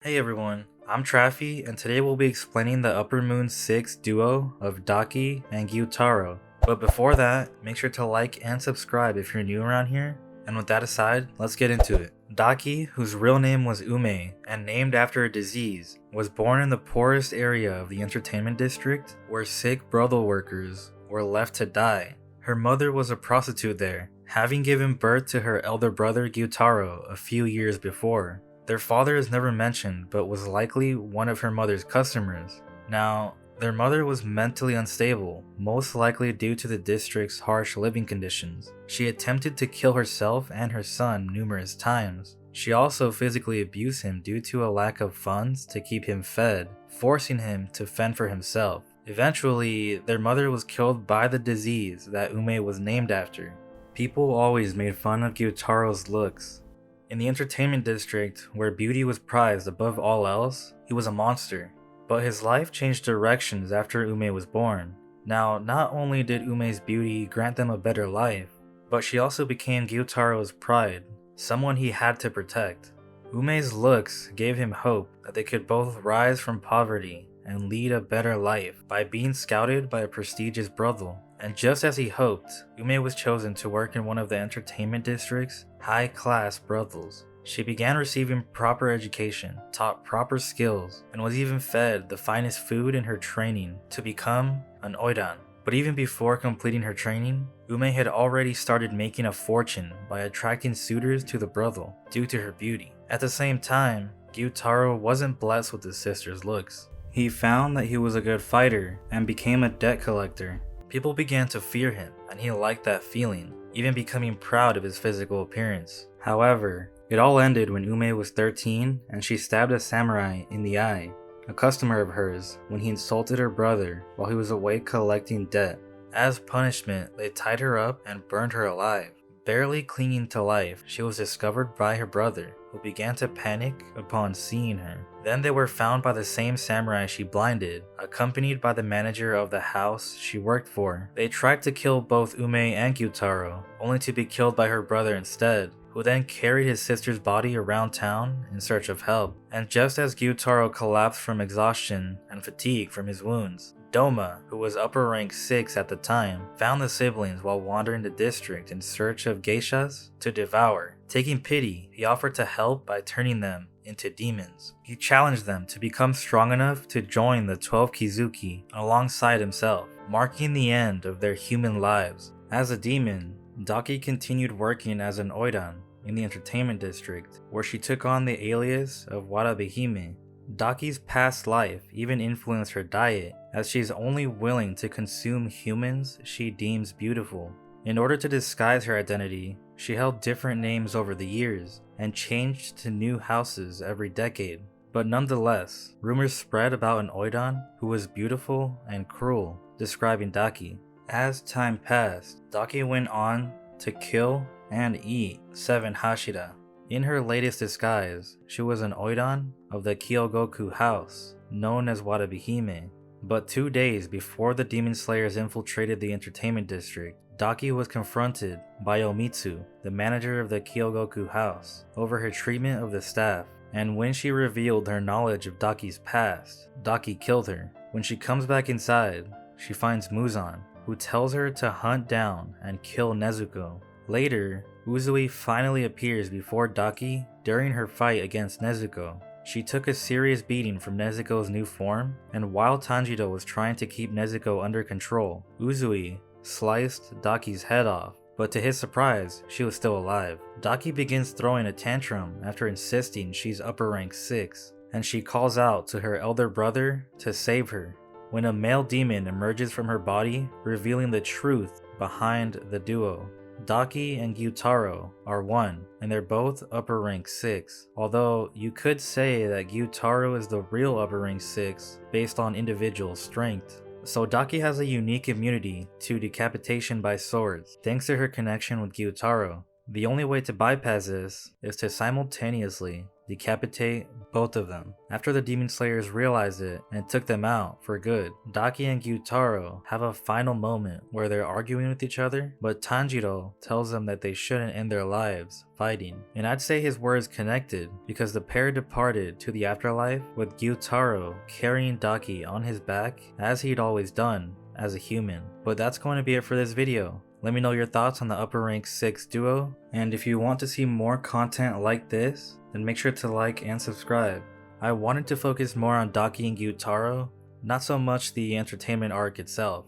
Hey everyone, I'm Traffy, and today we'll be explaining the Upper Moon 6 duo of Daki and Gyutaro. But before that, make sure to like and subscribe if you're new around here. And with that aside, let's get into it. Daki, whose real name was Ume and named after a disease, was born in the poorest area of the entertainment district where sick brothel workers were left to die. Her mother was a prostitute there, having given birth to her elder brother Gyutaro a few years before. Their father is never mentioned, but was likely one of her mother's customers. Now, their mother was mentally unstable, most likely due to the district's harsh living conditions. She attempted to kill herself and her son numerous times. She also physically abused him due to a lack of funds to keep him fed, forcing him to fend for himself. Eventually, their mother was killed by the disease that Ume was named after. People always made fun of Gyutaro's looks. In the entertainment district, where beauty was prized above all else, he was a monster. But his life changed directions after Ume was born. Now, not only did Ume's beauty grant them a better life, but she also became Gyutaro's pride, someone he had to protect. Ume's looks gave him hope that they could both rise from poverty and lead a better life by being scouted by a prestigious brothel. And just as he hoped, Ume was chosen to work in one of the entertainment district's high-class brothels. She began receiving proper education, taught proper skills, and was even fed the finest food in her training to become an oidan. But even before completing her training, Ume had already started making a fortune by attracting suitors to the brothel due to her beauty. At the same time, Gyutaro wasn't blessed with his sister's looks. He found that he was a good fighter and became a debt collector. People began to fear him, and he liked that feeling, even becoming proud of his physical appearance. However, it all ended when Ume was 13 and she stabbed a samurai in the eye, a customer of hers, when he insulted her brother while he was away collecting debt. As punishment, they tied her up and burned her alive. Barely clinging to life, she was discovered by her brother, who began to panic upon seeing her. Then they were found by the same samurai she blinded, accompanied by the manager of the house she worked for. They tried to kill both Ume and Gyutaro, only to be killed by her brother instead, who then carried his sister's body around town in search of help. And just as Gyutaro collapsed from exhaustion and fatigue from his wounds, Doma, who was upper rank 6 at the time, found the siblings while wandering the district in search of geishas to devour. Taking pity, he offered to help by turning them into demons. He challenged them to become strong enough to join the 12 Kizuki alongside himself, marking the end of their human lives. As a demon, Daki continued working as an oidan in the entertainment district, where she took on the alias of Warabehime. Daki's past life even influenced her diet, as she is only willing to consume humans she deems beautiful. In order to disguise her identity, she held different names over the years and changed to new houses every decade. But nonetheless, rumors spread about an oidan who was beautiful and cruel, describing Daki. As time passed, Daki went on to kill and eat 7 Hashira. In her latest disguise, she was an oidan of the Kyogoku house, known as Warabehime. But 2 days before the demon slayers infiltrated the entertainment district, Daki was confronted by Omitsu, the manager of the Kyogoku house, over her treatment of the staff. And when she revealed her knowledge of Daki's past, Daki killed her. When she comes back inside, she finds Muzan, who tells her to hunt down and kill Nezuko. Later, Uzui finally appears before Daki during her fight against Nezuko. She took a serious beating from Nezuko's new form, and while Tanjiro was trying to keep Nezuko under control, Uzui sliced Daki's head off, but to his surprise, she was still alive. Daki begins throwing a tantrum after insisting she's upper rank 6, and she calls out to her elder brother to save her, when a male demon emerges from her body, revealing the truth behind the duo. Daki and Gyutaro are one, and they're both upper rank 6, although you could say that Gyutaro is the real upper rank 6 based on individual strength. So Daki has a unique immunity to decapitation by swords, thanks to her connection with Gyutaro. The only way to bypass this is to simultaneously decapitate both of them. After the demon slayers realized it and took them out for good, Daki and Gyutaro have a final moment where they're arguing with each other, but Tanjiro tells them that they shouldn't end their lives fighting. And I'd say his words connected because the pair departed to the afterlife with Gyutaro carrying Daki on his back as he'd always done as a human. But that's going to be it for this video. Let me know your thoughts on the upper rank 6 duo, and if you want to see more content like this, then make sure to like and subscribe. I wanted to focus more on Daki and Gyutaro, not so much the entertainment arc itself.